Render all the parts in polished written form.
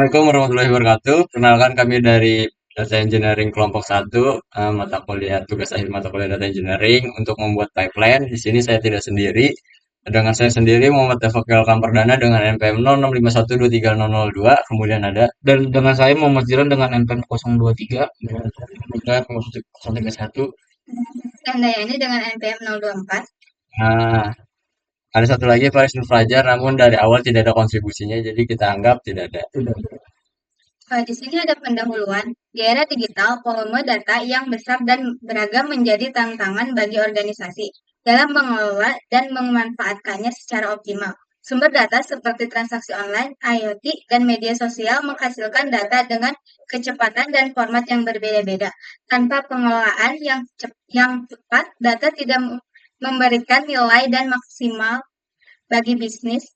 Assalamualaikum warahmatullahi wabarakatuh. Perkenalkan kami dari Data Engineering kelompok 1, mata kuliah tugas akhir mata kuliah Data Engineering untuk membuat pipeline. Di sini saya tidak sendiri. Dengan saya sendiri Muhammad Tafakil Kampardana dengan NPM 0651230002. Kemudian ada Dan dengan saya Muhammad Ziran dengan NPM 023. Muhammad 031. Handayani dengan NPM 024. Nah, ada satu lagi Faris Nur Fajar, namun dari awal tidak ada kontribusinya, jadi kita anggap tidak ada. Di sini ada pendahuluan. Di era digital, volume data yang besar dan beragam menjadi tantangan bagi organisasi dalam mengelola dan memanfaatkannya secara optimal. Sumber data seperti transaksi online, IoT, dan media sosial menghasilkan data dengan kecepatan dan format yang berbeda-beda. Tanpa pengelolaan yang tepat, data tidak memberikan nilai dan maksimal bagi bisnis.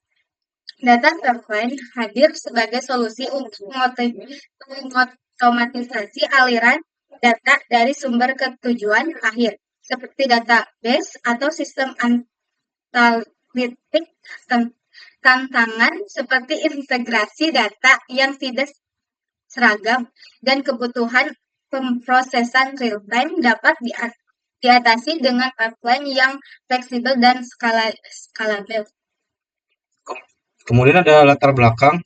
Data pipeline hadir sebagai solusi untuk mengotomatisasi aliran data dari sumber ke tujuan akhir, seperti database atau sistem analitik. Tantangan seperti integrasi data yang tidak seragam dan kebutuhan pemrosesan real-time dapat diatasi dengan pipeline yang fleksibel dan skalabel. Kemudian ada latar belakang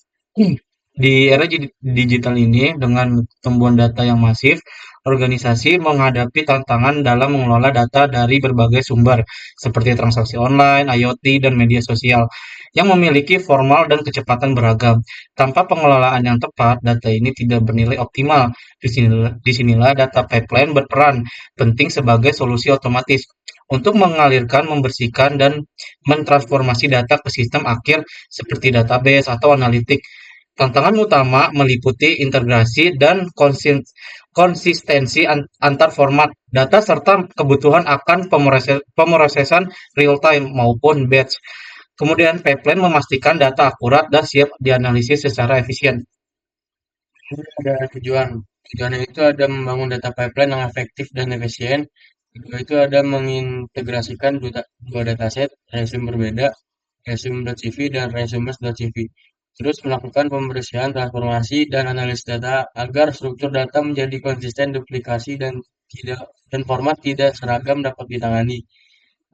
di era digital ini dengan pertumbuhan data yang masif, organisasi menghadapi tantangan dalam mengelola data dari berbagai sumber seperti transaksi online, IoT, dan media sosial yang memiliki formal dan kecepatan beragam. Tanpa pengelolaan yang tepat, data ini tidak bernilai optimal. Disinilah data pipeline berperan penting sebagai solusi otomatis untuk mengalirkan, membersihkan, dan mentransformasi data ke sistem akhir seperti database atau analitik. Tantangan utama meliputi integrasi dan konsistensi antar format data serta kebutuhan akan pemrosesan real-time maupun batch. Kemudian pipeline memastikan data akurat dan siap dianalisis secara efisien. Ada tujuan. Tujuannya itu ada membangun data pipeline yang efektif dan efisien. Kedua itu ada mengintegrasikan dua dataset, resume berbeda, resume.cv dan resumes.cv. Terus melakukan pembersihan, transformasi, dan analisis data agar struktur data menjadi konsisten, duplikasi, dan format tidak seragam dapat ditangani.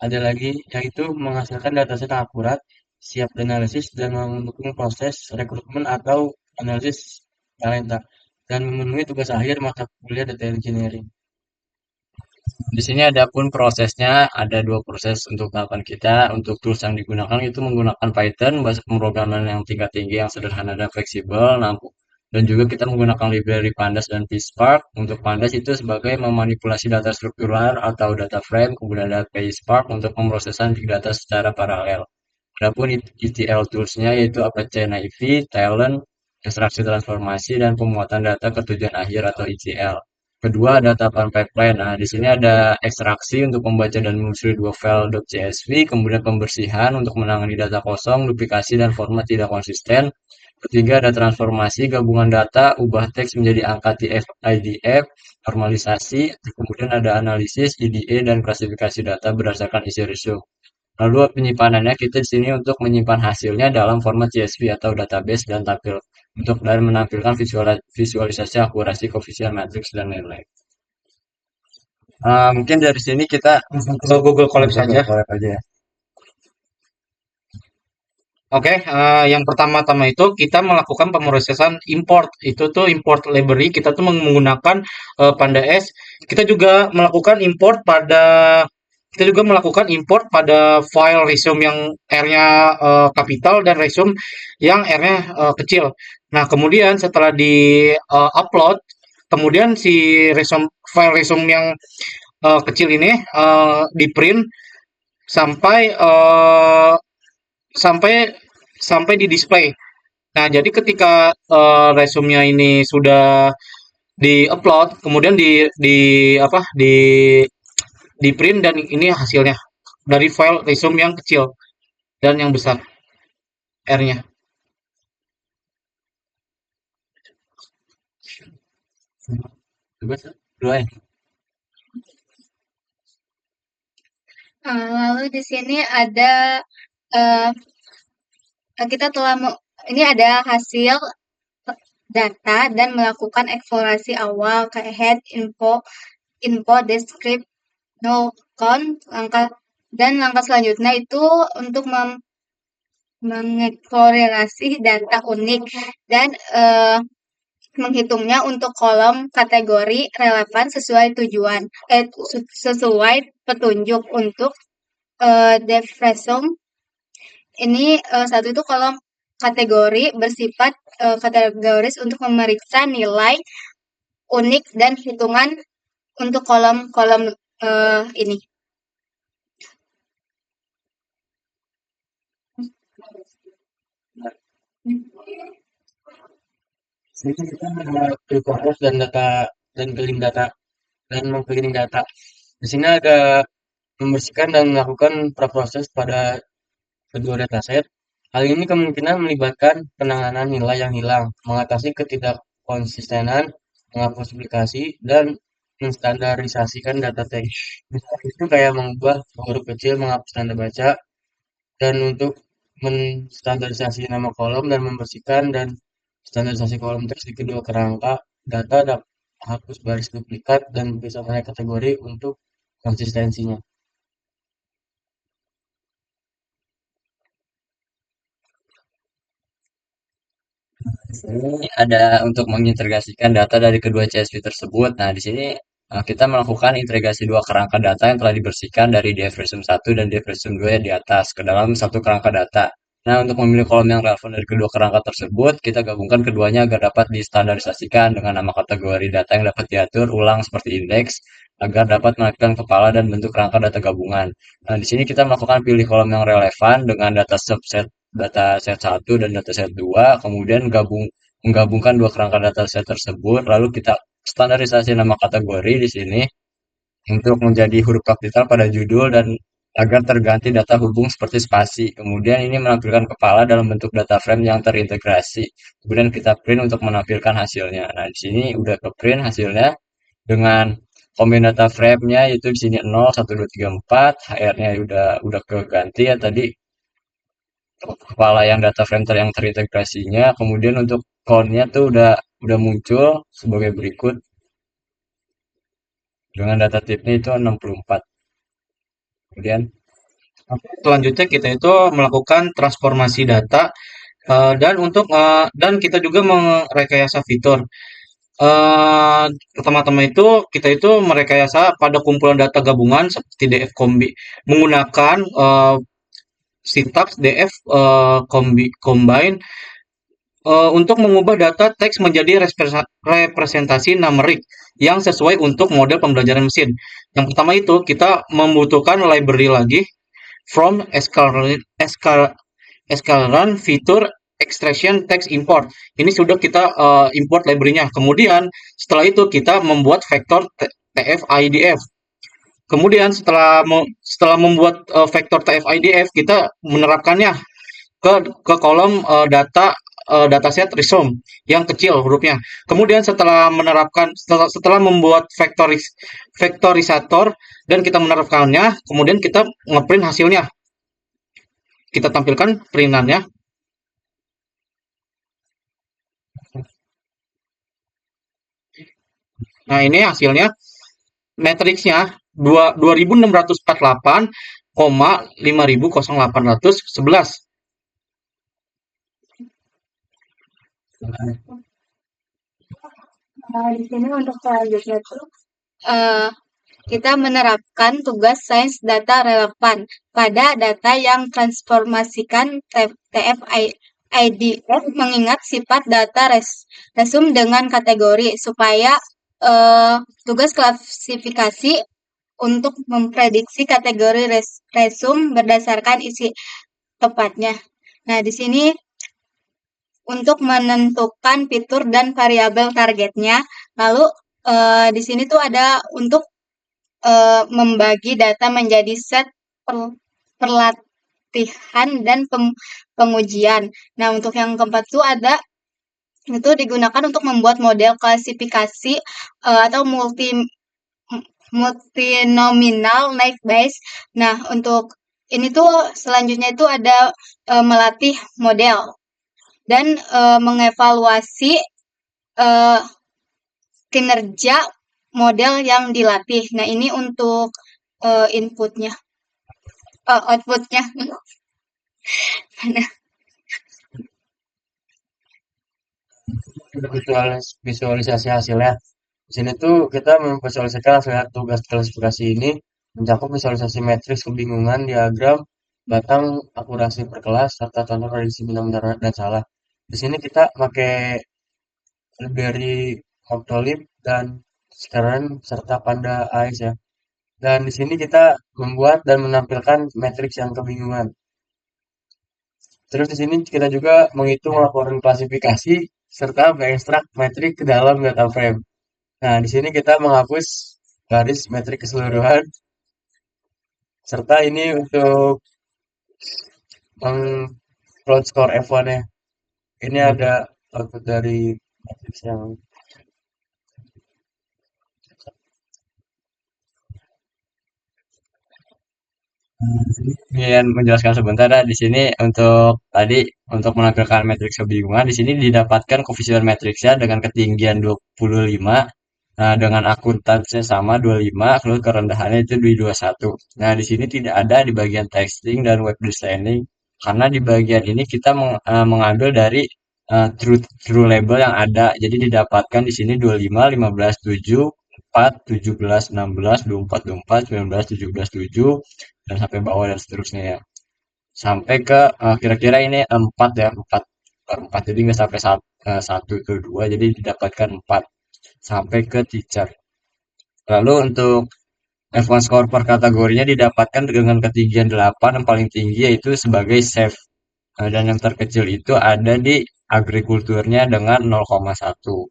Ada lagi yaitu menghasilkan dataset yang akurat, siap dianalisis, dan mendukung proses rekrutmen atau analisis talenta dan memenuhi tugas akhir mata kuliah data engineering. Di sini ada pun prosesnya, ada dua proses untuk tahapan kita. Untuk tools yang digunakan itu menggunakan Python, bahasa pemrograman yang tingkat tinggi, yang sederhana dan fleksibel. Dan juga kita menggunakan library Pandas dan PySpark. Untuk Pandas itu sebagai memanipulasi data struktural atau data frame, kemudian ada PySpark untuk pemrosesan big data secara paralel. Adapun ETL tools-nya yaitu Apache NIV, Talent, ekstraksi transformasi, dan pemuatan data ke tujuan akhir atau ETL. Kedua ada tahapan pipeline. Nah, di sini ada ekstraksi untuk membaca dan menelusuri dua file .csv, kemudian pembersihan untuk menangani data kosong, duplikasi, dan format tidak konsisten. Ketiga ada transformasi gabungan data, ubah teks menjadi angka TF IDF, normalisasi, kemudian ada analisis, EDA, dan klasifikasi data berdasarkan isi resume. Lalu penyimpanannya kita di sini untuk menyimpan hasilnya dalam format CSV atau database dan menampilkan visualisasi akurasi koefisien matriks dan lain-lain. Mungkin dari sini kita Ke Google Colab saja. collab aja ya. Oke, yang pertama-tama itu kita melakukan pemrosesan import. Itu tuh import library, kita tuh menggunakan Panda S. Kita juga melakukan import pada file resume yang R-nya kapital dan resume yang R-nya kecil. Nah, kemudian setelah di upload, kemudian si file resume yang kecil ini di print sampai sampai sampai di display. Nah, jadi ketika resume-nya ini sudah di-upload, kemudian di print dan ini hasilnya dari file resume yang kecil dan yang besar R-nya. Coba dua ya. Lalu di sini ada uh, kita telah ini ada hasil data dan melakukan eksplorasi awal ke head info descript no count langkah selanjutnya itu untuk mengeksplorasi data unik dan menghitungnya untuk kolom kategori relevan sesuai tujuan sesuai petunjuk untuk Devresum ini satu itu kolom kategori bersifat kategoris untuk memeriksa nilai unik dan hitungan untuk kolom-kolom ini. Jadi kita proses dan data dan cleaning data dan mengcleaning data. Di sini ada membersihkan dan melakukan praproses pada kedua dataset. Hal ini kemungkinan melibatkan penanganan nilai yang hilang, mengatasi ketidakkonsistenan, menghapus duplikasi, dan menstandarisasikan data teks. Misalnya itu kayak mengubah huruf kecil, menghapus tanda baca, dan untuk menstandarisasi nama kolom dan membersihkan dan standarisasi kolom teks di kedua kerangka data dapat hapus baris duplikat dan bisa naik kategori untuk konsistensinya. Ini ada untuk mengintegrasikan data dari kedua CSV tersebut. Nah, di sini kita melakukan integrasi dua kerangka data yang telah dibersihkan dari DFResum 1 dan DFResum 2 yang di atas ke dalam satu kerangka data. Nah, untuk memilih kolom yang relevan dari kedua kerangka tersebut, kita gabungkan keduanya agar dapat distandarisasikan dengan nama kategori data yang dapat diatur ulang seperti indeks agar dapat menampilkan kepala dan bentuk kerangka data gabungan. Nah, di sini kita melakukan pilih kolom yang relevan dengan data subset data set 1 dan data set 2, kemudian menggabungkan dua kerangka data set tersebut, lalu kita standarisasi nama kategori di sini untuk menjadi huruf kapital pada judul dan agar terganti data hubung seperti spasi. Kemudian ini menampilkan kepala dalam bentuk data frame yang terintegrasi. Kemudian kita print untuk menampilkan hasilnya. Nah, di sini udah ke print hasilnya dengan kombin data frame-nya yaitu di sini 0, 1, 2, 3, 4, HR-nya udah keganti ya tadi kepala yang data frame yang terintegrasinya, kemudian untuk count-nya tuh udah muncul sebagai berikut dengan data tipenya itu 64. Kemudian Selanjutnya kita itu melakukan transformasi data dan kita juga merekayasa fitur. Pertama-tama itu kita itu merekayasa pada kumpulan data gabungan seperti DF Kombi menggunakan syntax DF combine untuk mengubah data teks menjadi representasi numerik yang sesuai untuk model pembelajaran mesin. Yang pertama itu kita membutuhkan library lagi from Escalern fitur extraction text import. Ini sudah kita import library-nya. Kemudian setelah itu kita membuat vektor TF-IDF. Kemudian setelah membuat vektor TF-IDF kita menerapkannya ke kolom dataset resume yang kecil hurufnya. Kemudian setelah membuat vektorisator dan kita menerapkannya, kemudian kita ngeprint hasilnya. Kita tampilkan printannya. Nah, ini hasilnya. Matriksnya 2648,5.811. Di sini untuk selanjutnya tuh kita menerapkan tugas sains data relevan pada data yang transformasikan TF IDF mengingat sifat data resum dengan kategori supaya tugas klasifikasi untuk memprediksi kategori resum berdasarkan isi tepatnya. Nah, di sini untuk menentukan fitur dan variabel targetnya. Lalu di sini tuh ada untuk membagi data menjadi set perlatihan dan pengujian. Nah, untuk yang keempat tuh ada itu digunakan untuk membuat model klasifikasi atau multinominal naive Bayes. Nah, untuk ini tuh selanjutnya itu ada melatih model dan mengevaluasi eh, kinerja model yang dilatih. Nah, ini untuk inputnya, outputnya. Visualisasi hasilnya. Di sini tuh kita memvisualisasikan hasil tugas klasifikasi ini mencakup visualisasi matriks kebingungan, diagram, batang, akurasi per kelas, serta contoh prediksi benar-benar dan salah. Di sini kita pakai library Octolib dan Skeren serta Panda AIS ya. Dan di sini kita membuat dan menampilkan matriks yang kebingungan. Terus di sini kita juga menghitung laporan klasifikasi serta mengekstrak metrik ke dalam data frame. Nah, di sini kita menghapus garis metrik keseluruhan serta ini untuk meng-plot score F1-nya. Ini ada output dari matriks yang Ingin menjelaskan sebentar ya di sini untuk tadi untuk menampilkan matriks kebingungan di sini didapatkan koefisien matriksnya dengan ketinggian 25, nah dengan akuntansinya sama 25, lalu kerendahannya itu di 21. Nah, di sini tidak ada di bagian texting dan web designing karena di bagian ini kita mengambil dari true label yang ada. Jadi didapatkan di sini 25, 15, 7, 4, 17, 16, 24, 24, 19, 17, 7 dan sampai bawah dan seterusnya ya. Sampai ke kira-kira ini 4 ya, 4 per 4. Jadi nggak sampai 1 ke 2, jadi didapatkan 4 sampai ke teacher. Lalu untuk F1 score per kategorinya didapatkan dengan ketinggian 8, yang paling tinggi yaitu sebagai safe. Dan yang terkecil itu ada di agrikulturnya dengan 0,1.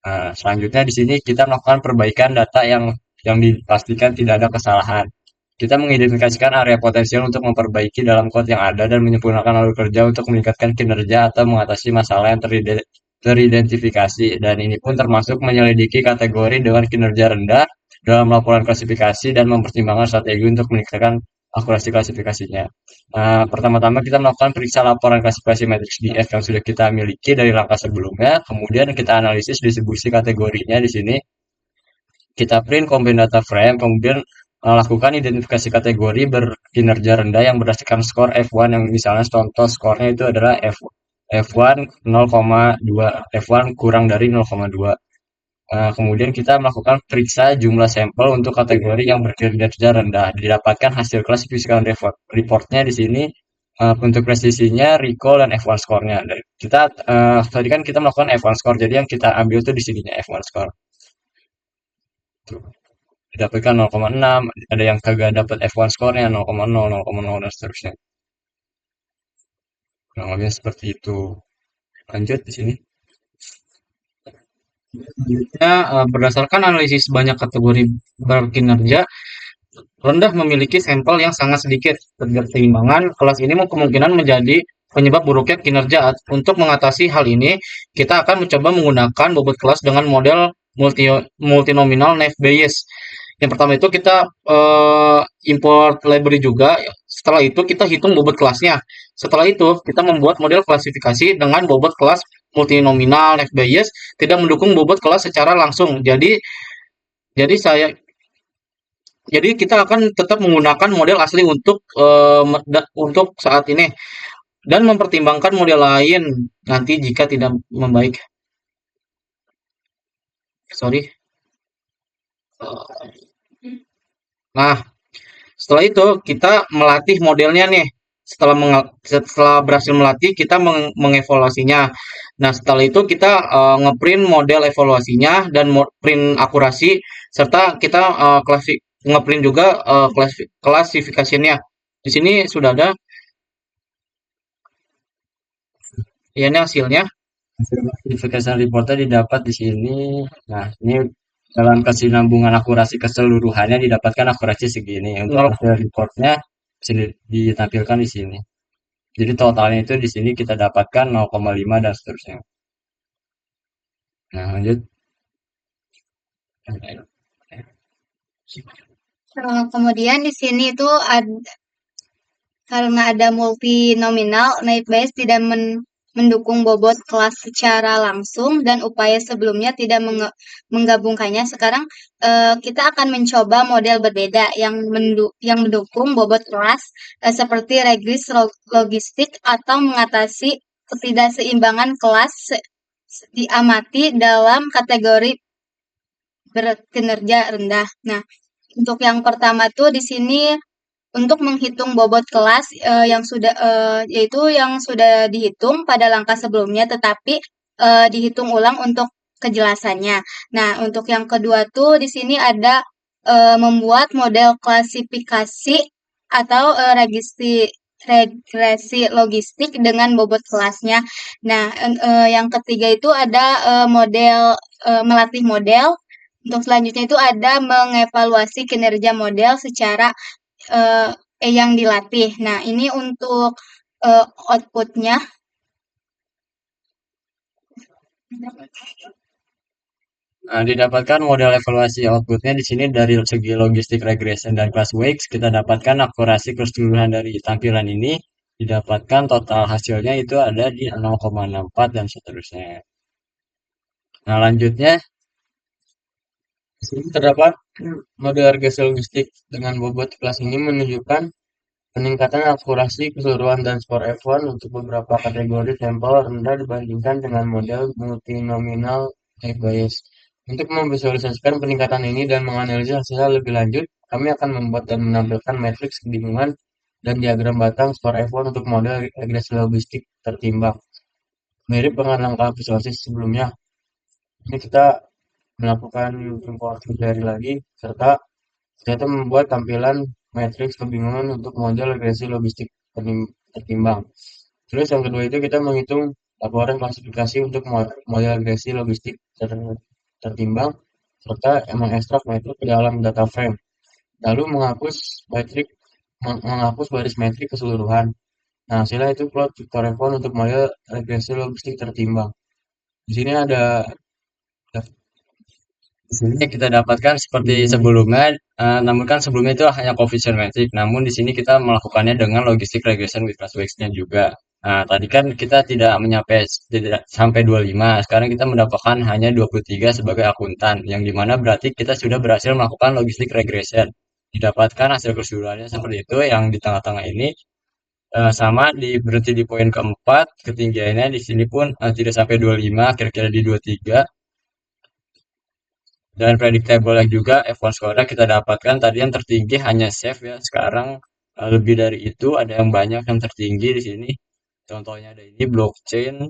Nah, selanjutnya di sini kita melakukan perbaikan data yang dipastikan tidak ada kesalahan. Kita mengidentifikasikan area potensial untuk memperbaiki dalam kode yang ada dan menyempurnakan alur kerja untuk meningkatkan kinerja atau mengatasi masalah yang teridentifikasi. Dan ini pun termasuk menyelidiki kategori dengan kinerja rendah dalam laporan klasifikasi dan mempertimbangkan strategi untuk meningkatkan akurasi klasifikasinya. Pertama-tama kita melakukan periksa laporan klasifikasi matriks DF yang sudah kita miliki dari langkah sebelumnya, kemudian kita analisis distribusi kategorinya di sini. Kita print combine data frame, kemudian lakukan identifikasi kategori berkinerja rendah yang berdasarkan skor F1 yang misalnya contoh skornya itu adalah F1 0,2, F1 kurang dari 0,2. Kemudian kita melakukan periksa jumlah sampel untuk kategori yang berkinerja rendah. Didapatkan hasil klasifikasi reportnya di sini untuk presisinya, recall, dan F1 score-nya. Kita tadi kan kita melakukan F1 score, jadi yang kita ambil tuh di sininya F1 score. Didapatkan 0,6, ada yang kagak dapat F1 score-nya 0,0, 0,0 dan seterusnya. Kurang lebih seperti itu. Lanjut di sini. Selanjutnya, berdasarkan analisis banyak kategori berkinerja, rendah memiliki sampel yang sangat sedikit. Keseimbangan kelas ini kemungkinan menjadi penyebab buruknya kinerja. Untuk mengatasi hal ini, kita akan mencoba menggunakan bobot kelas dengan model multinominal Naive Bayes. Yang pertama itu kita import library juga. Setelah itu kita hitung bobot kelasnya. Setelah itu kita membuat model klasifikasi dengan bobot kelas multinominal Naive Bayes tidak mendukung bobot kelas secara langsung. Jadi saya jadi kita akan tetap menggunakan model asli untuk saat ini dan mempertimbangkan model lain nanti jika tidak membaik. Sorry. Nah, setelah itu kita melatih modelnya nih. Setelah berhasil melatih, kita mengevaluasinya. Nah, setelah itu kita ngeprint model evaluasinya dan print akurasi serta kita ngeprint juga klasifikasinya. Di sini sudah ada ya ini hasilnya. Classification reportnya didapat di sini. Nah, ini dalam kesinambungan akurasi keseluruhannya didapatkan akurasi segini. Untuk hasil reportnya sini ditampilkan di sini. Jadi totalnya itu di sini kita dapatkan 0,5 dan seterusnya. Nah, lanjut. Kemudian di sini itu karena ada multinominal, Naive Bayes tidak mendukung bobot kelas secara langsung dan upaya sebelumnya tidak menggabungkannya. Sekarang kita akan mencoba model berbeda yang mendukung bobot kelas seperti regres logistik atau mengatasi ketidakseimbangan kelas diamati dalam kategori berkinerja rendah. Nah, untuk yang pertama tuh di sini untuk menghitung bobot kelas yaitu yang sudah dihitung pada langkah sebelumnya, tetapi dihitung ulang untuk kejelasannya. Nah, untuk yang kedua tuh di sini ada membuat model klasifikasi atau regresi logistik dengan bobot kelasnya. Nah, yang ketiga itu ada melatih model. Untuk selanjutnya itu ada mengevaluasi kinerja model secara eee, yang dilatih. Nah, ini untuk output-nya. Nah, didapatkan model evaluasi outputnya di sini dari segi logistik regression dan class weights, kita dapatkan akurasi keseluruhan dari tampilan ini, didapatkan total hasilnya itu ada di 0,64 dan seterusnya. Nah, lanjutnya, Di sini terdapat model regressi logistik dengan bobot kelas ini menunjukkan peningkatan akurasi keseluruhan dan skor F1 untuk beberapa kategori sampel rendah dibandingkan dengan model multinominal type bias. Untuk memvisualisasikan peningkatan ini dan menganalisis hasilnya lebih lanjut, kami akan membuat dan menampilkan matriks kebingungan dan diagram batang skor F1 untuk model regresi logistik tertimbang. Mirip dengan langkah visualisasi sebelumnya, ini kita melakukan import dari lagi serta ternyata membuat tampilan matriks kebingungan untuk model regresi logistik tertimbang. Terus yang kedua itu kita menghitung laporan klasifikasi untuk model regresi logistik tertimbang serta mengekstrak metrik ke dalam data frame. Lalu menghapus baris metrik keseluruhan. Nah, hasilnya itu plot vector F1 untuk model regresi logistik tertimbang. Di sini ada di sini kita dapatkan seperti sebelumnya, namun kan sebelumnya itu hanya coefficient metric, namun di sini kita melakukannya dengan logistic regression with class weights-nya juga. Nah, tadi kan kita tidak sampai 25, sekarang kita mendapatkan hanya 23 sebagai akuntan, yang dimana berarti kita sudah berhasil melakukan logistic regression. Didapatkan hasil keseluruhannya seperti itu, yang di tengah-tengah ini sama berhenti di poin keempat, ketinggiannya di sini pun tidak sampai 25, kira-kira di 23. Dan predictable juga F1 score kita dapatkan tadi yang tertinggi hanya safe ya. Sekarang lebih dari itu ada yang banyak yang tertinggi di sini. Contohnya ada ini blockchain,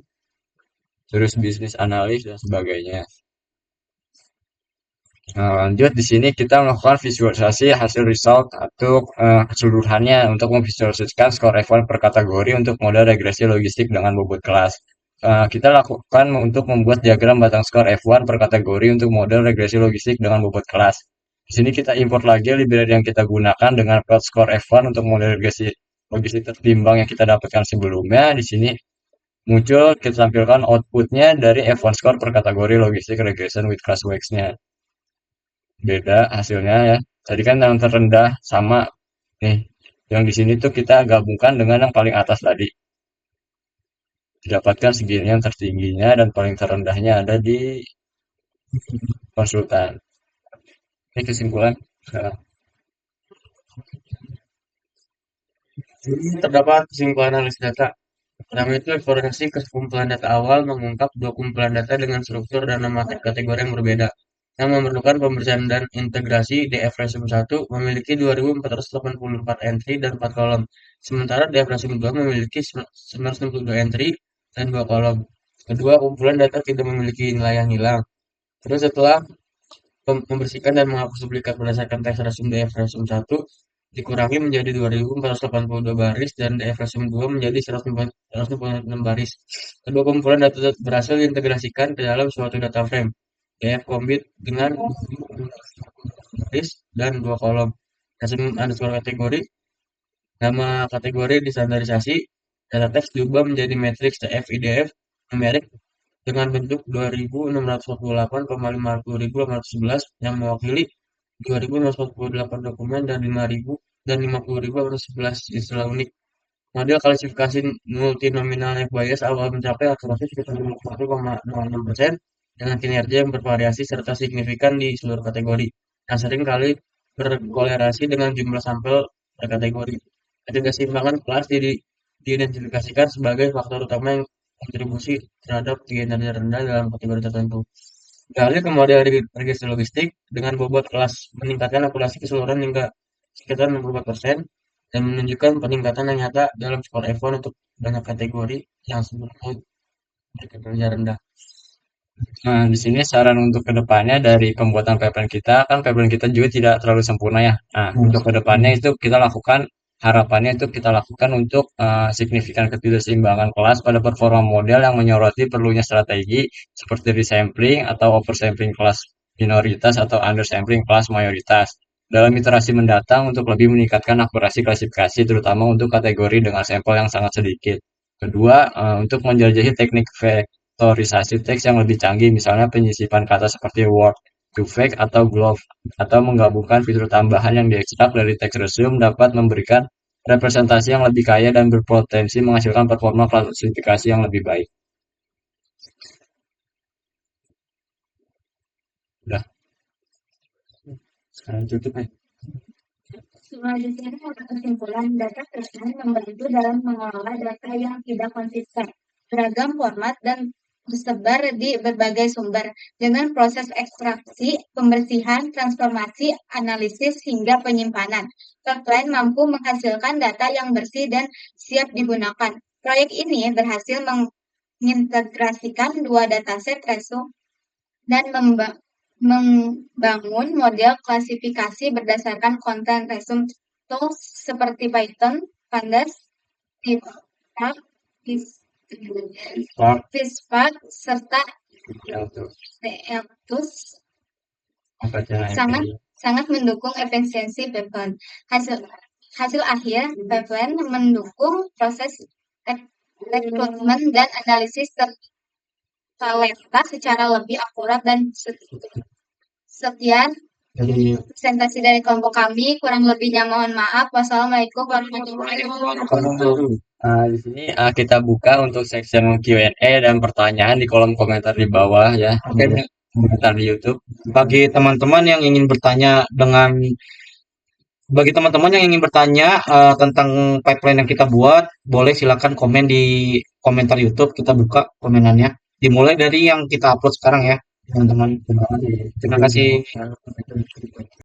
terus bisnis analis dan sebagainya. Nah, lanjut di sini kita melakukan visualisasi hasil result untuk keseluruhannya untuk memvisualisasikan skor F1 per kategori untuk model regresi logistik dengan bobot kelas. Kita lakukan untuk membuat diagram batang skor F1 per kategori untuk model regresi logistik dengan bobot kelas. Di sini kita import lagi library yang kita gunakan dengan plot skor F1 untuk model regresi logistik tertimbang yang kita dapatkan sebelumnya. Di sini muncul kita tampilkan outputnya dari F1 score per kategori logistik regression with class weights-nya. Beda hasilnya ya. Tadi kan yang terendah sama nih. Yang di sini tuh kita gabungkan dengan yang paling atas tadi. Didapatkan segini yang tertingginya dan paling terendahnya ada di konsultan. Ini kesimpulan. Nah, Ini terdapat kesimpulan analisis data. Pertama itu eksplorasi kekumpulan data awal mengungkap dua kumpulan data dengan struktur dan nama kategori yang berbeda, yang memerlukan pembersihan dan integrasi. DF Resume 1 memiliki 2484 entry dan 4 kolom, sementara DF Resume 2 memiliki 992 entry dan 2 kolom. Kedua kumpulan data tidak memiliki nilai yang hilang. Terus setelah membersihkan dan menghapus duplikat berdasarkan teks resume DF Resume 1 dikurangi menjadi 2482 baris dan DF Resume 2 menjadi 196 baris. Kedua kumpulan data berhasil diintegrasikan ke dalam suatu data frame. DF Combit dengan baris dan 2 kolom. Resume underscore kategori, nama kategori distandarisasi, data teks diubah menjadi matriks TF-IDF numerik dengan bentuk 2648,50811 yang mewakili 2648 dokumen dan 5000 dan 50.811 istilah unik. Model klasifikasi multinominal net bias awal mencapai akurasi sekitar 51,06% dengan kinerja yang bervariasi serta signifikan di seluruh kategori. Nah, sering kali berkolerasi dengan jumlah sampel per kategori. Ketidakseimbangan kelas diidentifikasikan sebagai faktor utama yang kontribusi terhadap kinerja rendah dalam kategori tertentu. Beralih ke model regresi logistik dengan bobot kelas meningkatkan akurasi keseluruhan hingga sekitar 64% dan menunjukkan peningkatan yang nyata dalam skor F1 untuk banyak kategori yang sebelumnya berkinerja rendah. Nah, di sini saran untuk kedepannya dari pembuatan pipeline kita, kan pipeline kita juga tidak terlalu sempurna ya. Nah, untuk kedepannya itu kita lakukan, harapannya itu kita lakukan untuk signifikan ketidakseimbangan kelas pada performa model yang menyoroti perlunya strategi seperti resampling atau oversampling kelas minoritas atau undersampling kelas mayoritas. Dalam iterasi mendatang untuk lebih meningkatkan akurasi klasifikasi terutama untuk kategori dengan sampel yang sangat sedikit. Kedua, untuk menjelajahi teknik vektorisasi teks yang lebih canggih, misalnya penyisipan kata seperti word to vec atau glove, atau menggabungkan fitur tambahan yang diekstrak dari teks resume dapat memberikan representasi yang lebih kaya dan berpotensi menghasilkan performa klasifikasi yang lebih baik. Udah, sekarang tutup ya. Selanjutnya ada kesimpulan data presiden membantu dalam mengelola data yang tidak konsisten, beragam format dan tersebar di berbagai sumber dengan proses ekstraksi, pembersihan, transformasi, analisis hingga penyimpanan. Pipeline mampu menghasilkan data yang bersih dan siap digunakan. Proyek ini berhasil mengintegrasikan dua dataset resume dan membangun model klasifikasi berdasarkan konten resume tools seperti Python, Pandas, PySpark, PySpark, serta Celtus sangat mendukung efisiensi pipeline. Hasil akhir pipeline mendukung proses rekrutmen dan analisis talenta secara lebih akurat dan sekian presentasi dari kelompok kami. Kurang lebihnya mohon maaf. Wassalamualaikum warahmatullahi wabarakatuh. Di sini kita buka untuk section Q&A dan pertanyaan di kolom komentar di bawah ya. Komentar di YouTube. Bagi teman-teman yang ingin bertanya tentang pipeline yang kita buat, boleh silakan komen di komentar YouTube, kita buka komenannya. Dimulai dari yang kita upload sekarang ya, teman-teman. Terima kasih.